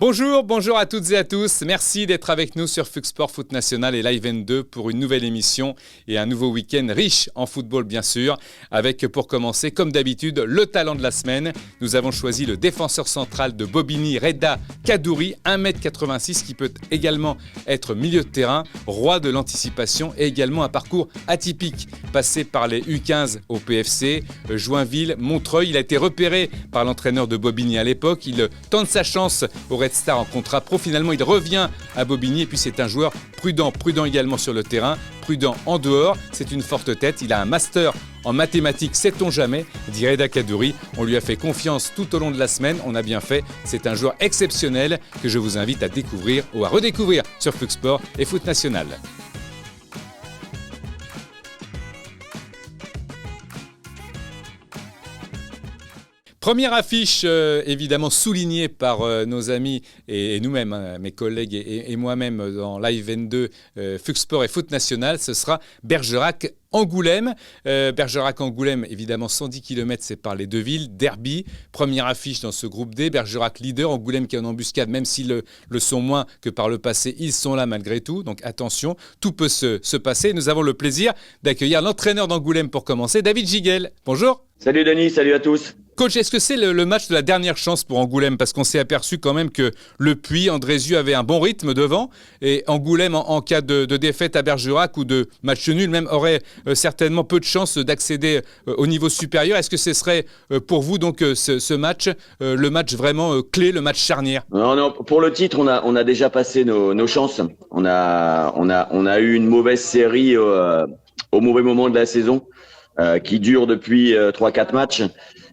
Bonjour à toutes et à tous. Merci d'être avec nous sur Fux Sport Foot National et Live N2 pour une nouvelle émission et un nouveau week-end riche en football bien sûr. Avec pour commencer, comme d'habitude, le talent de la semaine. Nous avons choisi le défenseur central de Bobigny, Reda Kaddouri, 1m86 qui peut également être milieu de terrain, roi de l'anticipation et également un parcours atypique. Passé par les U15 au PFC, Joinville, Montreuil, il a été repéré par l'entraîneur de Bobigny à l'époque. Il tente sa chance au Red Star en contrat pro. Finalement, il revient à Bobigny et puis c'est un joueur prudent également sur le terrain, prudent en dehors. C'est une forte tête. Il a un master en mathématiques, sait-on jamais, dit Reda Kaddouri. On lui a fait confiance tout au long de la semaine. On a bien fait. C'est un joueur exceptionnel que je vous invite à découvrir ou à redécouvrir sur Fux Sport et Foot National. Première affiche évidemment soulignée par nos amis et nous-mêmes, mes collègues et moi-même dans Live N2, Fux Sport et Foot National, ce sera Bergerac-Angoulême. Bergerac-Angoulême, évidemment 110 km séparent les deux villes, derby, première affiche dans ce groupe D, Bergerac leader, Angoulême qui est en embuscade, même s'ils le sont moins que par le passé, ils sont là malgré tout, donc attention, tout peut se passer. Nous avons le plaisir d'accueillir l'entraîneur d'Angoulême pour commencer, David Giguel. Bonjour. Salut Denis, salut à tous. Coach, est-ce que c'est le match de la dernière chance pour Angoulême? Parce qu'on s'est aperçu quand même que Le Puy, Andrézieux avait un bon rythme devant. Et Angoulême, en cas de défaite à Bergerac ou de match nul même, aurait certainement peu de chances d'accéder au niveau supérieur. Est-ce que ce serait pour vous donc ce match, le match vraiment clé, le match charnière? Non, pour le titre, on a déjà passé nos chances. On a eu une mauvaise série au mauvais moment de la saison qui dure depuis 3-4 matchs.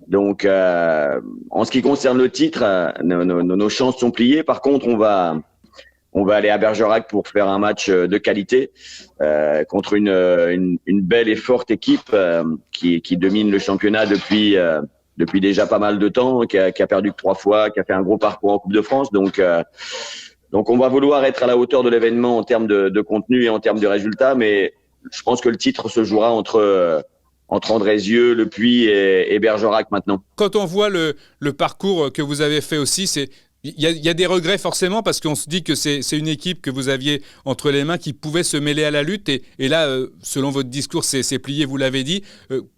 Donc, en ce qui concerne le titre, nos chances sont pliées. Par contre, on va aller à Bergerac pour faire un match de qualité contre une belle et forte équipe qui domine le championnat depuis déjà pas mal de temps, qui a perdu que 3 fois, qui a fait un gros parcours en Coupe de France. Donc, on va vouloir être à la hauteur de l'événement en termes de contenu et en termes de résultats. Mais je pense que le titre se jouera entre Andrézieux, Le Puy et Bergerac maintenant. Quand on voit le parcours que vous avez fait aussi, il y a des regrets forcément parce qu'on se dit que c'est une équipe que vous aviez entre les mains qui pouvait se mêler à la lutte et là, selon votre discours, c'est plié, vous l'avez dit.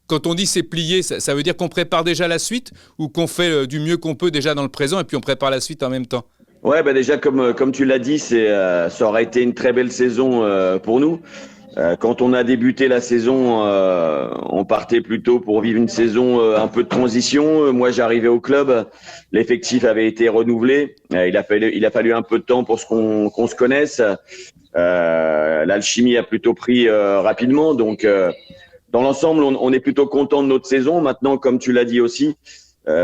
Quand on dit c'est plié, ça veut dire qu'on prépare déjà la suite ou qu'on fait du mieux qu'on peut déjà dans le présent et puis on prépare la suite en même temps? Ouais, déjà comme tu l'as dit, ça aurait été une très belle saison pour nous. Quand on a débuté la saison, on partait plutôt pour vivre une saison un peu de transition. Moi, j'arrivais au club, l'effectif avait été renouvelé. Il a fallu un peu de temps pour qu'on se connaisse. L'alchimie a plutôt pris rapidement. Donc, dans l'ensemble, on est plutôt content de notre saison. Maintenant, comme tu l'as dit aussi,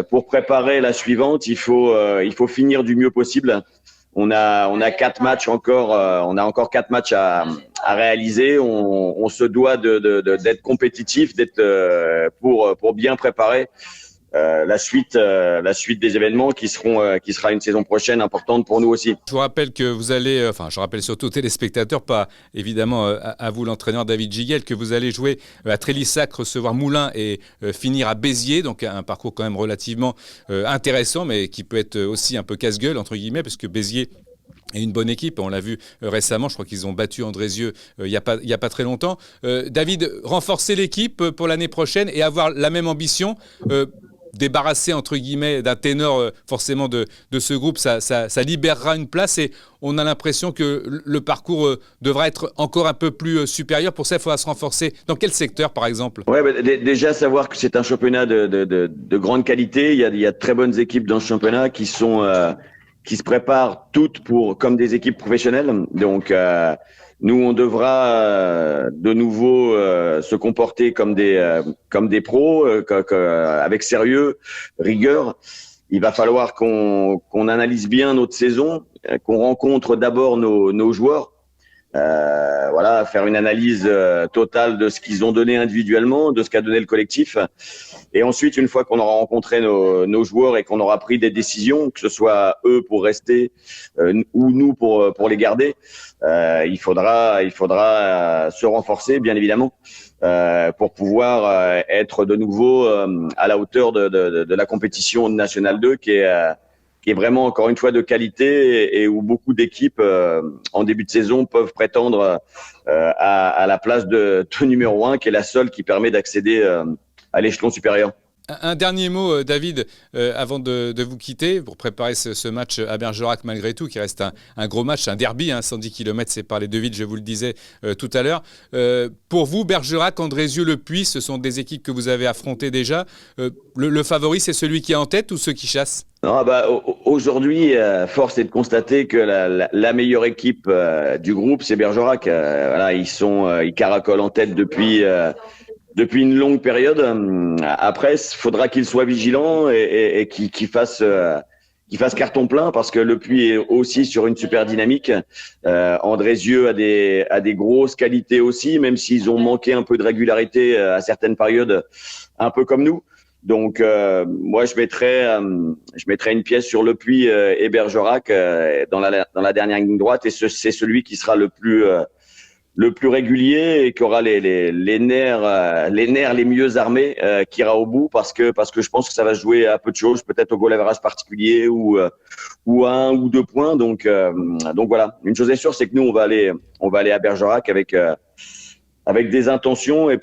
pour préparer la suivante, il faut finir du mieux possible. On a 4 matchs encore, on a encore 4 matchs à réaliser. On se doit d'être compétitif, pour bien préparer la suite des événements qui sera une saison prochaine importante pour nous aussi. Je vous rappelle que vous allez, je rappelle surtout aux téléspectateurs, pas évidemment à vous l'entraîneur David Giguel, que vous allez jouer à Trélissac, recevoir Moulins et finir à Béziers, donc un parcours quand même relativement intéressant, mais qui peut être aussi un peu casse-gueule entre guillemets, parce que Béziers est une bonne équipe, on l'a vu récemment, je crois qu'ils ont battu Andrézieux il y a pas très longtemps. David, renforcer l'équipe pour l'année prochaine et avoir la même ambition, débarrasser entre guillemets d'un ténor forcément de ce groupe, ça libérera une place et on a l'impression que le parcours devra être encore un peu plus supérieur. Pour ça, il faudra se renforcer. Dans quel secteur, par exemple? Ouais, déjà savoir que c'est un championnat de grande qualité. Il y a de très bonnes équipes dans ce championnat qui se préparent toutes comme des équipes professionnelles. Donc, nous, on devra de nouveau se comporter comme des pros, avec sérieux, rigueur. Il va falloir qu'on analyse bien notre saison, qu'on rencontre d'abord nos joueurs. Faire une analyse totale de ce qu'ils ont donné individuellement, de ce qu'a donné le collectif. Et ensuite, une fois qu'on aura rencontré nos joueurs et qu'on aura pris des décisions, que ce soit eux pour rester ou nous pour les garder, il faudra se renforcer, bien évidemment, pour pouvoir être de nouveau à la hauteur de la compétition nationale 2 qui est est vraiment encore une fois de qualité et où beaucoup d'équipes en début de saison peuvent prétendre à la place de numéro 1, qui est la seule qui permet d'accéder à l'échelon supérieur. Un dernier mot, David, avant de vous quitter, pour préparer ce match à Bergerac malgré tout, qui reste un gros match, un derby, 110 km séparent les deux villes, je vous le disais tout à l'heure. Pour vous, Bergerac, Andrézieux, Le Puy, ce sont des équipes que vous avez affrontées déjà. Le favori, c'est celui qui est en tête ou ceux qui chassent ? Non, aujourd'hui, force est de constater que la meilleure équipe du groupe, c'est Bergerac. Voilà, ils caracolent en tête depuis une longue période. Après, il faudra qu'ils soient vigilants et qu'ils fassent carton plein, parce que Le Puy est aussi sur une super dynamique. Andrézieux a des grosses qualités aussi, même s'ils ont manqué un peu de régularité à certaines périodes, un peu comme nous. Donc, moi, je mettrais une pièce sur Le Puy et Bergerac dans la dernière ligne droite, et c'est celui qui sera le plus régulier et qui aura les nerfs les mieux armés, qui ira au bout, parce que je pense que ça va se jouer à peu de choses, peut-être au goal average particulier ou à 1 ou 2 points. Donc voilà, une chose est sûre, c'est que nous on va aller à Bergerac avec des intentions et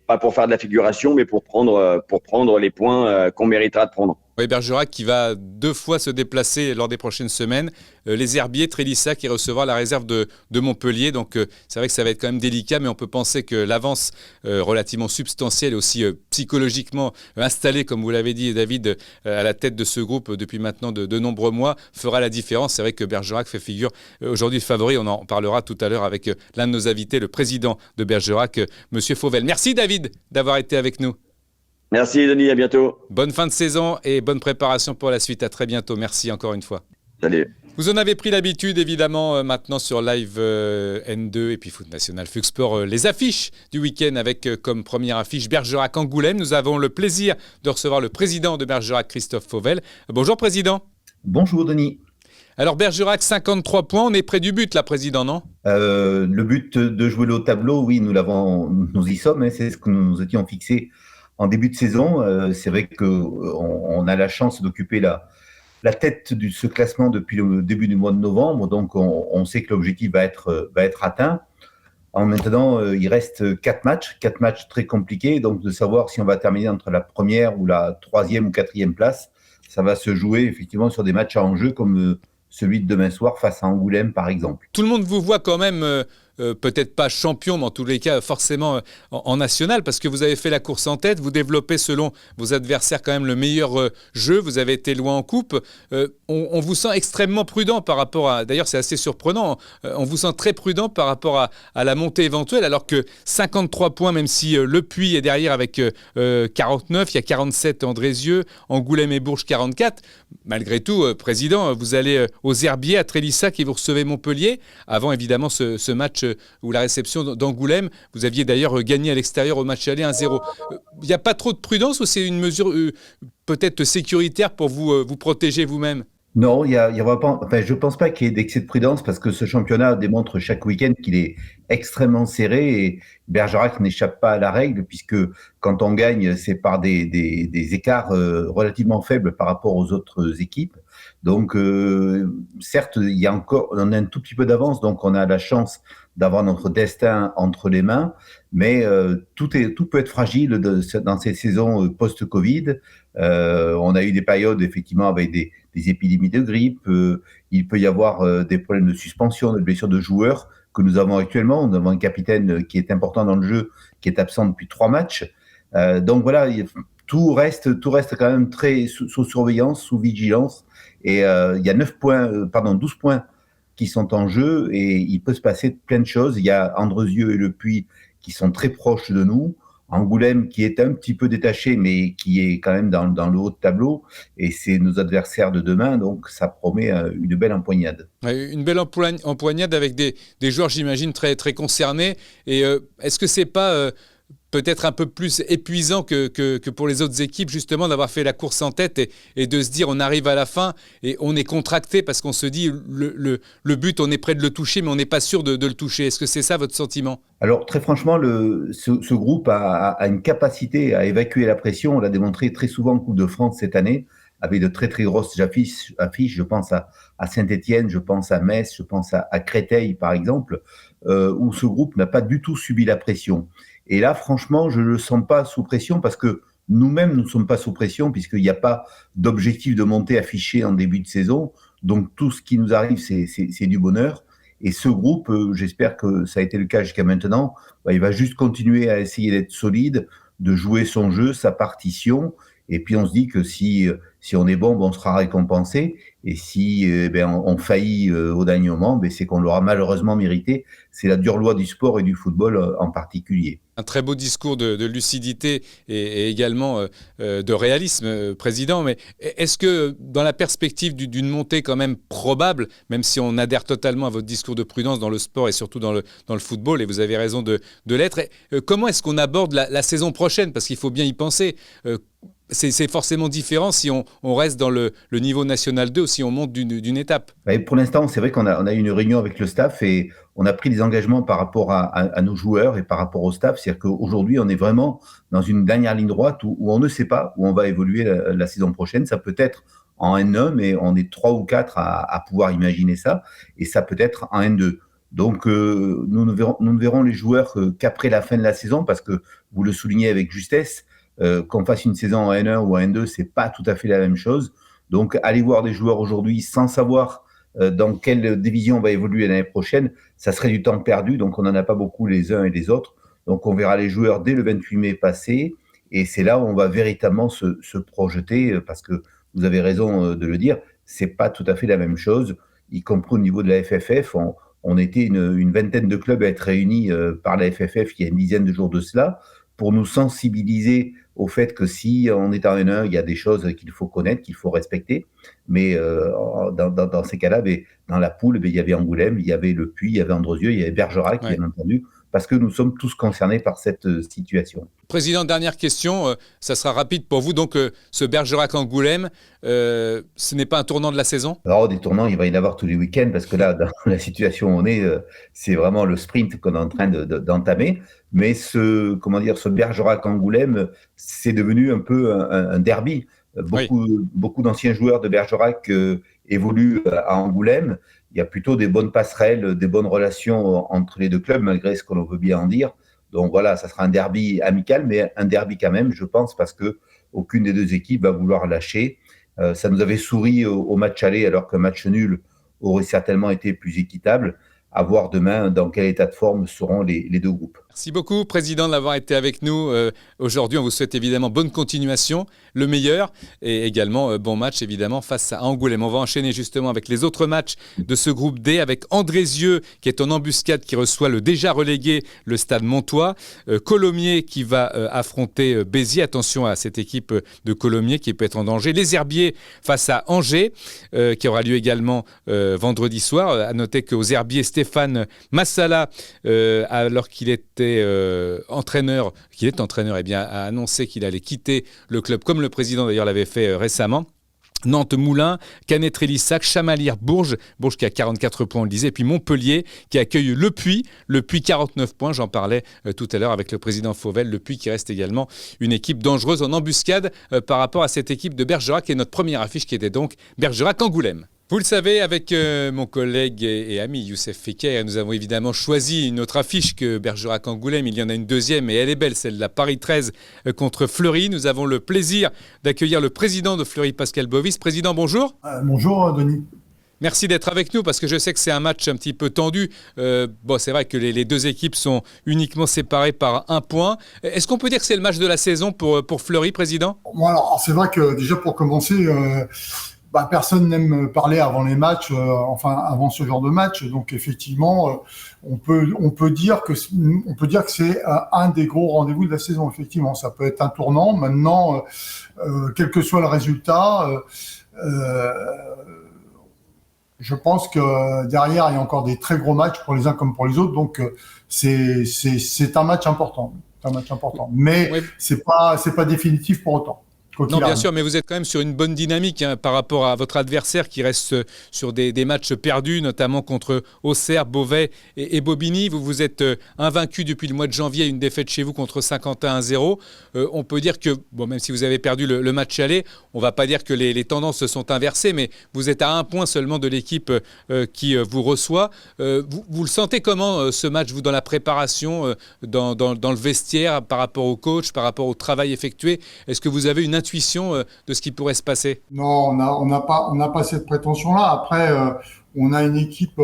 pas pour faire de la figuration, mais pour prendre les points qu'on méritera de prendre. Oui, Bergerac qui va 2 fois se déplacer lors des prochaines semaines. Les Herbiers, Trélissa qui recevra la réserve de Montpellier. Donc c'est vrai que ça va être quand même délicat, mais on peut penser que l'avance relativement substantielle et aussi psychologiquement installée, comme vous l'avez dit David, à la tête de ce groupe depuis maintenant de nombreux mois, fera la différence. C'est vrai que Bergerac fait figure aujourd'hui de favori. On en parlera tout à l'heure avec l'un de nos invités, le président de Bergerac, Monsieur Fauvel. Merci David d'avoir été avec nous. Merci Denis, à bientôt. Bonne fin de saison et bonne préparation pour la suite. À très bientôt. Merci encore une fois. Salut. Vous en avez pris l'habitude, évidemment, maintenant sur Live N2 et puis Foot National Fux Sport, les affiches du week-end avec comme première affiche Bergerac-Angoulême. Nous avons le plaisir de recevoir le président de Bergerac, Christophe Fauvel. Bonjour Président. Bonjour Denis. Alors Bergerac, 53 points, on est près du but là, Président, non ? Le but de jouer le haut tableau, oui, nous y sommes, c'est ce que nous nous étions fixés en début de saison. C'est vrai qu'on a la chance d'occuper la tête de ce classement depuis le début du mois de novembre, donc on sait que l'objectif va être atteint. Maintenant, il reste 4 matchs très compliqués, donc de savoir si on va terminer entre la première ou la 3e ou 4e place, ça va se jouer effectivement sur des matchs à enjeu comme celui de demain soir face à Angoulême par exemple. Tout le monde vous voit quand même peut-être pas champion, mais en tous les cas forcément en national, parce que vous avez fait la course en tête, vous développez selon vos adversaires quand même le meilleur jeu, vous avez été loin en coupe. On vous sent extrêmement prudent par rapport à, d'ailleurs c'est assez surprenant, on vous sent très prudent par rapport à la montée éventuelle, alors que 53 points, même si Le Puy est derrière avec 49, il y a 47 Andrézieux, Angoulême et Bourges 44. Malgré tout, Président, vous allez aux Herbiers à Trélissa et vous recevez Montpellier, avant évidemment ce match ou la réception d'Angoulême. Vous aviez d'ailleurs gagné à l'extérieur au match aller 1-0. Il n'y a pas trop de prudence ou c'est une mesure peut-être sécuritaire pour vous protéger vous-même ? Non, il y a vraiment, je ne pense pas qu'il y ait d'excès de prudence, parce que ce championnat démontre chaque week-end qu'il est extrêmement serré et Bergerac n'échappe pas à la règle, puisque quand on gagne, c'est par des écarts relativement faibles par rapport aux autres équipes. Donc, certes, on a un tout petit peu d'avance, donc on a la chance d'avoir notre destin entre les mains, mais tout peut être fragile dans ces saisons post-Covid. On a eu des périodes effectivement avec des épidémies de grippe. Il peut y avoir des problèmes de suspension, de blessures de joueurs que nous avons actuellement. Nous avons un capitaine qui est important dans le jeu, qui est absent depuis 3 matchs. Donc voilà, tout reste quand même très sous surveillance, sous vigilance. Et il y a 12 points qui sont en jeu et il peut se passer plein de choses. Il y a Andrézieux et Le Puy qui sont très proches de nous. Angoulême qui est un petit peu détaché, mais qui est quand même dans le haut de tableau. Et c'est nos adversaires de demain, donc ça promet une belle empoignade. Une belle empoignade avec des joueurs, j'imagine, très, très concernés. Et est-ce que c'est pas peut-être un peu plus épuisant que pour les autres équipes, justement, d'avoir fait la course en tête et de se dire on arrive à la fin et on est contracté parce qu'on se dit le but, on est prêt de le toucher, mais on n'est pas sûr de le toucher. Est-ce que c'est ça votre sentiment ? Alors, très franchement, ce groupe a une capacité à évacuer la pression. On l'a démontré très souvent en Coupe de France cette année. avec de très très grosses affiches. Je pense à Saint-Étienne, je pense à Metz, je pense à Créteil par exemple, où ce groupe n'a pas du tout subi la pression. Et là, franchement, je ne le sens pas sous pression parce que nous-mêmes, nous ne sommes pas sous pression puisqu'il n'y a pas d'objectif de montée affiché en début de saison. Donc tout ce qui nous arrive, c'est du bonheur. Et ce groupe, j'espère que ça a été le cas jusqu'à maintenant, il va juste continuer à essayer d'être solide, de jouer son jeu, sa partition. Et puis on se dit que si on est bon, on sera récompensé. Et si on faillit au dernier moment, c'est qu'on l'aura malheureusement mérité. C'est la dure loi du sport et du football en particulier. Un très beau discours de lucidité et également de réalisme, Président. Mais est-ce que dans la perspective d'une montée quand même probable, même si on adhère totalement à votre discours de prudence dans le sport et surtout dans le football, et vous avez raison de l'être, comment est-ce qu'on aborde la saison prochaine? Parce qu'il faut bien y penser. C'est forcément différent si on reste dans le niveau national 2 ou si on monte d'une étape. Pour l'instant, c'est vrai qu'on a eu une réunion avec le staff et on a pris des engagements par rapport à nos joueurs et par rapport au staff. C'est-à-dire qu'aujourd'hui, on est vraiment dans une dernière ligne droite où on ne sait pas où on va évoluer la saison prochaine. Ça peut être en N1, mais on est 3 ou 4 à pouvoir imaginer ça. Et ça peut être en N2. Donc, nous ne verrons les joueurs qu'après la fin de la saison parce que vous le soulignez avec justesse, qu'on fasse une saison en N1 ou en N2, c'est pas tout à fait la même chose. Donc, aller voir des joueurs aujourd'hui sans savoir dans quelle division on va évoluer l'année prochaine, ça serait du temps perdu. Donc, on n'en a pas beaucoup les uns et les autres. Donc, on verra les joueurs dès le 28 mai passé. Et c'est là où on va véritablement se projeter parce que vous avez raison de le dire, c'est pas tout à fait la même chose, y compris au niveau de la FFF. On était une vingtaine de clubs à être réunis par la FFF il y a une dizaine de jours de cela pour nous sensibiliser au fait que si on est en N1, il y a des choses qu'il faut connaître, qu'il faut respecter. Mais dans ces cas-là, dans la poule, il y avait Angoulême, il y avait Le Puy, il y avait Andresieux, il y avait Bergerac, bien entendu, parce que nous sommes tous concernés par cette situation. Président, dernière question, ça sera rapide pour vous. Donc, ce Bergerac-Angoulême, ce n'est pas un tournant de la saison? Alors, des tournants, il va y en avoir tous les week-ends, parce que là, dans la situation où on est, c'est vraiment le sprint qu'on est en train d'entamer. Mais ce Bergerac-Angoulême, c'est devenu un peu un derby. Beaucoup d'anciens joueurs de Bergerac évoluent à Angoulême. Il y a plutôt des bonnes passerelles, des bonnes relations entre les deux clubs, malgré ce qu'on veut bien en dire. Donc voilà, ça sera un derby amical, mais un derby quand même, je pense, parce qu'aucune des deux équipes va vouloir lâcher. Ça nous avait souri au match aller, alors qu'un match nul aurait certainement été plus équitable. À voir demain dans quel état de forme seront les deux groupes. Merci beaucoup, Président, d'avoir été avec nous aujourd'hui. On vous souhaite évidemment bonne continuation, le meilleur, et également bon match évidemment face à Angoulême. On va enchaîner justement avec les autres matchs de ce groupe D, avec Andrézieux qui est en embuscade, qui reçoit le déjà relégué, le Stade Montois. Colomiers qui va affronter Béziers. Attention à cette équipe de Colomiers qui peut être en danger. Les Herbiers face à Angers, qui aura lieu également vendredi soir. À noter qu'aux Herbiers, Stéphane Massala, alors qu'il était entraîneur, a annoncé qu'il allait quitter le club, comme le président d'ailleurs l'avait fait récemment. Nantes-Moulins, Canet-Trélissac, Chamalières, Bourges qui a 44 points, on le disait, et puis Montpellier qui accueille Le Puy 49 points, j'en parlais tout à l'heure avec le président Fauvel, Le Puy qui reste également une équipe dangereuse en embuscade par rapport à cette équipe de Bergerac, qui est notre première affiche qui était donc Bergerac-Angoulême. Vous le savez, avec mon collègue et ami Youssef Fekir, nous avons évidemment choisi une autre affiche que Bergerac-Angoulême. Il y en a une deuxième et elle est belle, celle de la Paris 13 contre Fleury. Nous avons le plaisir d'accueillir le président de Fleury, Pascal Bovis. Président, bonjour. Bonjour, Denis. Merci d'être avec nous parce que je sais que c'est un match un petit peu tendu. C'est vrai que les deux équipes sont uniquement séparées par un point. Est-ce qu'on peut dire que c'est le match de la saison pour Fleury, président? Alors, c'est vrai que déjà pour commencer... personne n'aime parler avant les matchs, avant ce genre de match. Donc effectivement, on peut dire que c'est un des gros rendez-vous de la saison. Effectivement, ça peut être un tournant. Maintenant, quel que soit le résultat, je pense que derrière il y a encore des très gros matchs pour les uns comme pour les autres. Donc c'est un match important. Mais c'est pas définitif pour autant. Non, bien sûr, mais vous êtes quand même sur une bonne dynamique par rapport à votre adversaire qui reste sur des matchs perdus, notamment contre Auxerre, Beauvais et Bobigny. Vous êtes invaincu depuis le mois de janvier, une défaite chez vous contre Saint-Quentin 1-0. On peut dire que, même si vous avez perdu le match aller, on ne va pas dire que les tendances se sont inversées, mais vous êtes à 1 point seulement de l'équipe qui vous reçoit. Vous le sentez comment ce match, vous, dans la préparation, dans le vestiaire, par rapport au coach, par rapport au travail effectué? Est-ce que vous avez une intuition de ce qui pourrait se passer? Non, on n'a pas cette prétention-là. Après, on a une équipe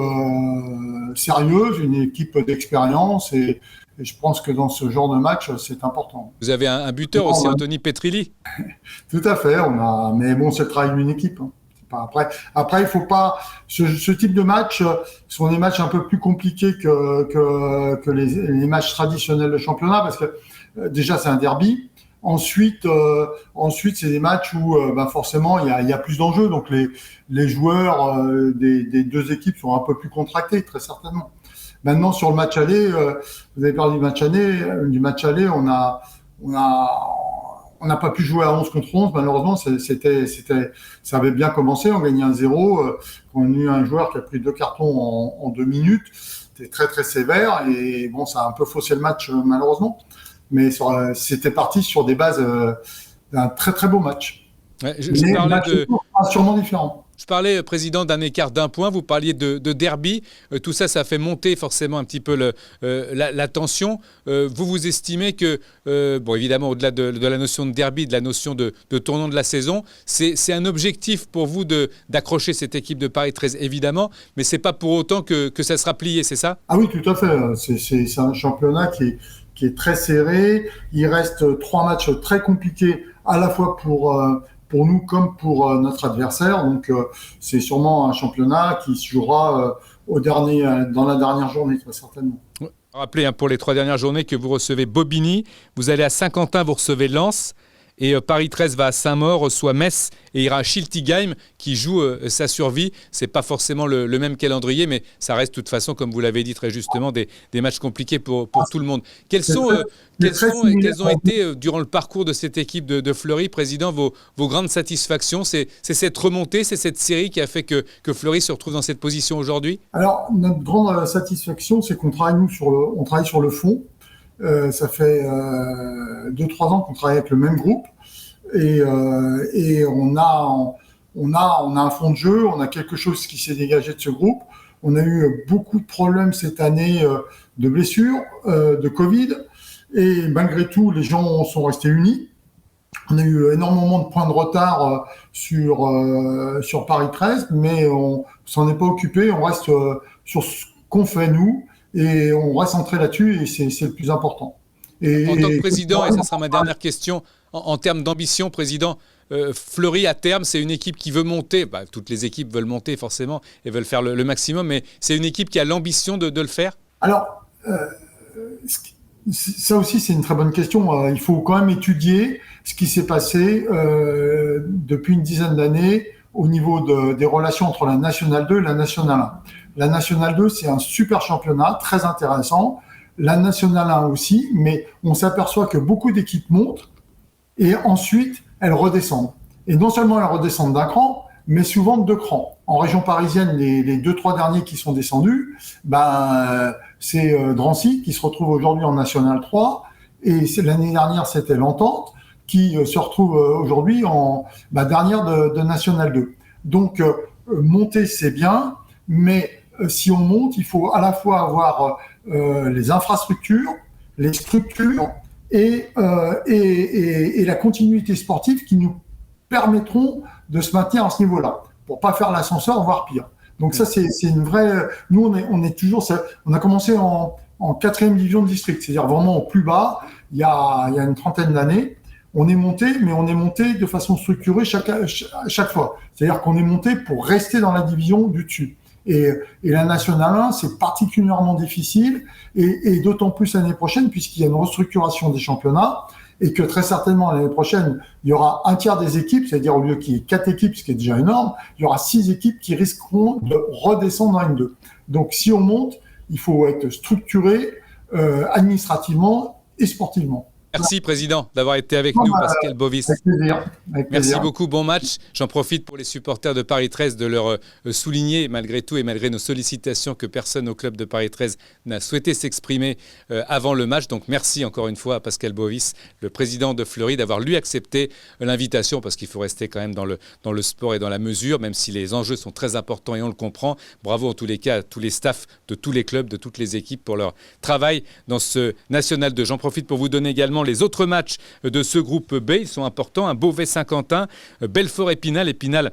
sérieuse, une équipe d'expérience, et je pense que dans ce genre de match, c'est important. Vous avez un buteur aussi, Anthony Petrilli. Tout à fait. Mais bon, c'est le travail d'une équipe. Après, il faut pas. Ce type de match sont des matchs un peu plus compliqués que les matchs traditionnels de championnat, parce que déjà c'est un derby. Ensuite, c'est des matchs où forcément il y a plus d'enjeux, donc les joueurs des deux équipes sont un peu plus contractés, très certainement. Maintenant, sur le match aller, vous avez parlé du match aller, on n'a pas pu jouer à 11 contre 11, malheureusement. Ça avait bien commencé, on gagnait 1-0, on a eu un joueur qui a pris 2 cartons en 2 minutes. C'était très très sévère, et bon, ça a un peu faussé le match, malheureusement. Mais c'était parti sur des bases d'un très très beau match. Ouais, je parlais sûrement différent. Je parlais, Président, d'un écart d'1 point. Vous parliez de derby. Tout ça, ça fait monter forcément un petit peu la tension. Vous estimez que, évidemment, au-delà de la notion de derby, de la notion de tournant de la saison, c'est un objectif pour vous d'accrocher cette équipe de Paris 13, évidemment, mais ce n'est pas pour autant que ça sera plié, c'est ça? Ah oui, tout à fait. C'est un championnat qui est très serré. Il reste 3 matchs très compliqués, à la fois pour nous comme pour notre adversaire. Donc, c'est sûrement un championnat qui se jouera dans la dernière journée, très certainement. Rappelez pour les 3 dernières journées que vous recevez Bobigny, vous allez à Saint-Quentin, vous recevez Lens, et Paris 13 va à Saint-Maur, reçoit Metz et ira à Schiltigheim qui joue sa survie. Ce n'est pas forcément le même calendrier, mais ça reste de toute façon, comme vous l'avez dit très justement, des matchs compliqués pour tout le monde. Quels ont été, durant le parcours de cette équipe de Fleury, Président, vos grandes satisfactions? C'est cette remontée, c'est cette série qui a fait que Fleury se retrouve dans cette position aujourd'hui? Alors, notre grande satisfaction, c'est qu'on travaille, on travaille sur le fond. Ça fait 2-3 ans qu'on travaille avec le même groupe, et on a un fond de jeu, on a quelque chose qui s'est dégagé de ce groupe. On a eu beaucoup de problèmes cette année de blessures, de Covid, et malgré tout, les gens sont restés unis. On a eu énormément de points de retard sur Paris 13, mais on s'en est pas occupé. On reste sur ce qu'on fait nous, et on reste centré là-dessus, et c'est le plus important. En tant que président, et ça sera ma dernière question, en termes d'ambition, Président, Fleury, à terme, c'est une équipe qui veut monter. Toutes les équipes veulent monter forcément et veulent faire le maximum, mais c'est une équipe qui a l'ambition de le faire? Alors, ça aussi, c'est une très bonne question. Il faut quand même étudier ce qui s'est passé depuis une dizaine d'années au niveau des relations entre la Nationale 2 et la Nationale 1. La Nationale 2, c'est un super championnat, très intéressant. La Nationale 1 aussi, mais on s'aperçoit que beaucoup d'équipes montent et ensuite elles redescendent. Et non seulement elles redescendent d'un cran, mais souvent de 2 crans. En région parisienne, les 2-3 derniers qui sont descendus, c'est Drancy qui se retrouve aujourd'hui en Nationale 3, et l'année dernière c'était l'Entente qui se retrouve aujourd'hui en dernière de Nationale 2. Donc monter c'est bien, mais si on monte, il faut à la fois avoir les infrastructures, les structures et la continuité sportive qui nous permettront de se maintenir à ce niveau-là, pour pas faire l'ascenseur, voire pire. Donc ça, c'est une vraie. Nous, on est toujours. On a commencé en 4e division de district, c'est-à-dire vraiment au plus bas. Il y a une 30aine d'années, on est monté, mais on est monté de façon structurée chaque fois. C'est-à-dire qu'on est monté pour rester dans la division du dessus. Et la Nationale 1, c'est particulièrement difficile, et d'autant plus l'année prochaine, puisqu'il y a une restructuration des championnats, et que très certainement l'année prochaine, il y aura un tiers des équipes, c'est-à-dire au lieu qu'il y ait 4 équipes, ce qui est déjà énorme, il y aura 6 équipes qui risqueront de redescendre en N2. Donc si on monte, il faut être structuré administrativement et sportivement. Merci, Président, d'avoir été avec nous, Pascal Bovis. Avec plaisir. Merci beaucoup, bon match. J'en profite pour les supporters de Paris 13 de leur souligner, malgré tout et malgré nos sollicitations, que personne au club de Paris 13 n'a souhaité s'exprimer avant le match. Donc merci encore une fois à Pascal Bovis, le président de Fleury, d'avoir lui accepté l'invitation, parce qu'il faut rester quand même dans le sport et dans la mesure, même si les enjeux sont très importants et on le comprend. Bravo en tous les cas à tous les staffs de tous les clubs, de toutes les équipes pour leur travail dans ce National 2. J'en profite pour vous donner également les autres matchs de ce groupe B. Ils sont importants. Un Beauvais-Saint-Quentin, Belfort-Épinal. Épinal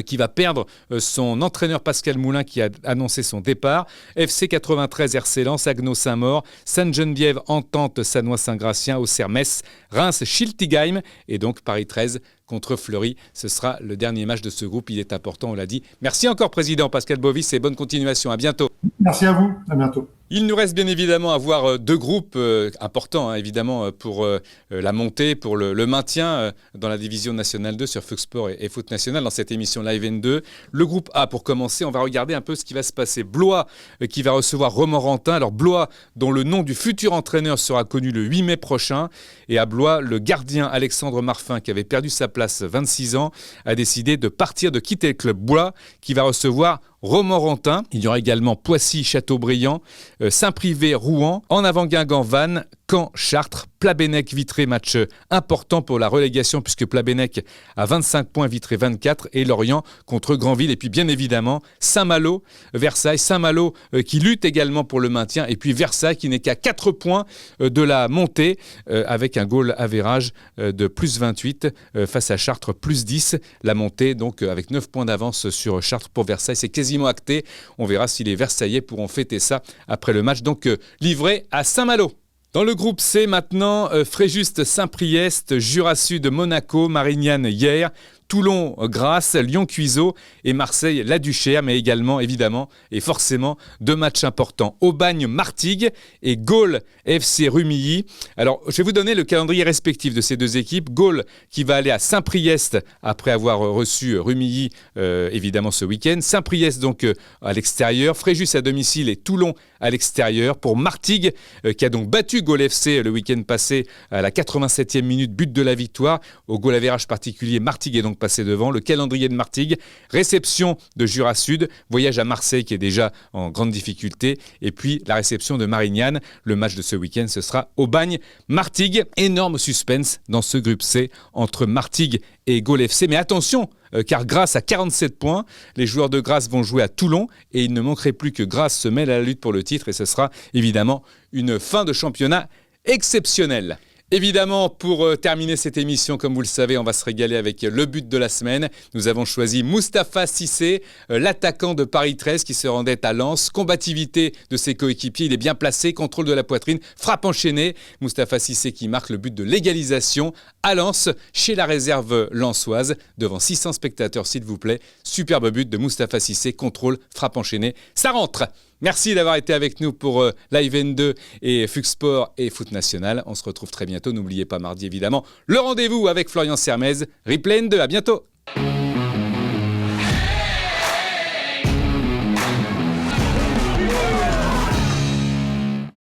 qui va perdre son entraîneur Pascal Moulin qui a annoncé son départ. FC 93 RC Lens, Agno Saint-Maur, Sainte-Geneviève Entente Sannois-Saint-Gratien, Auxerre-Metz, Reims Schiltigheim et donc Paris 13 contre Fleury. Ce sera le dernier match de ce groupe. Il est important, on l'a dit. Merci encore, Président Pascal Bovis, et bonne continuation. À bientôt. Merci à vous. À bientôt. Il nous reste bien évidemment à voir deux groupes importants, évidemment, pour la montée, pour le maintien dans la division nationale 2 sur Fox Sport et Foot National dans cette émission Live N2. Le groupe A, pour commencer, on va regarder un peu ce qui va se passer. Blois qui va recevoir Romorantin. Alors Blois, dont le nom du futur entraîneur sera connu le 8 mai prochain. Et à Blois, le gardien Alexandre Marfin, qui avait perdu sa place 26 ans, a décidé de partir, de quitter le club Blois, qui va recevoir Romorantin. Il y aura également Poissy, Châteaubriand, Saint-Privé, Rouen, En Avant Guingamp, Vannes, Caen, Chartres, Plabennec, Vitré, match important pour la relégation puisque Plabennec a 25 points, Vitré 24 et Lorient contre Granville. Et puis bien évidemment Saint-Malo, Versailles, Saint-Malo qui lutte également pour le maintien et puis Versailles qui n'est qu'à 4 points de la montée avec un goal average de plus 28 face à Chartres plus 10. La montée donc avec 9 points d'avance sur Chartres pour Versailles, c'est quasiment acté. On verra si les Versaillais pourront fêter ça après le match donc livré à Saint-Malo. Dans le groupe C maintenant, Fréjus Saint-Priest, Jura Sud Monaco, Marignane hier, Toulon Grasse, Lyon Cuiseaux et Marseille La Duchère, mais également évidemment et forcément deux matchs importants. Aubagne Martigues et Gaulle FC Rumilly. Alors je vais vous donner le calendrier respectif de ces deux équipes. Gaulle qui va aller à Saint-Priest après avoir reçu Rumilly évidemment ce week-end. Saint-Priest donc à l'extérieur, Fréjus à domicile et Toulon à l'extérieur. Pour Martigues qui a donc battu Gaulle FC le week-end passé à la 87e minute, but de la victoire. Au goal average particulier, Martigues est donc passé devant. Le calendrier de Martigues, réception de Jura Sud, voyage à Marseille qui est déjà en grande difficulté et puis la réception de Marignane. Le match de ce week-end, ce sera Aubagne-Martigues. Énorme suspense dans ce groupe C entre Martigues et Gaulle FC. Mais attention, car Grasse a 47 points. Les joueurs de Grasse vont jouer à Toulon et il ne manquerait plus que Grasse se mêle à la lutte pour le titre et ce sera évidemment une fin de championnat exceptionnelle. Évidemment, pour terminer cette émission, comme vous le savez, on va se régaler avec le but de la semaine. Nous avons choisi Moustapha Cissé, l'attaquant de Paris 13 qui se rendait à Lens. Combativité de ses coéquipiers, il est bien placé, contrôle de la poitrine, frappe enchaînée. Moustapha Cissé qui marque le but de l'égalisation à Lens, chez la réserve lensoise, devant 600 spectateurs s'il vous plaît. Superbe but de Moustapha Cissé, contrôle, frappe enchaînée, ça rentre. Merci d'avoir été avec nous pour Live N2 et Fox Sport et Foot National. On se retrouve très bientôt. N'oubliez pas mardi évidemment le rendez-vous avec Florian Sermez. Replay N2, à bientôt.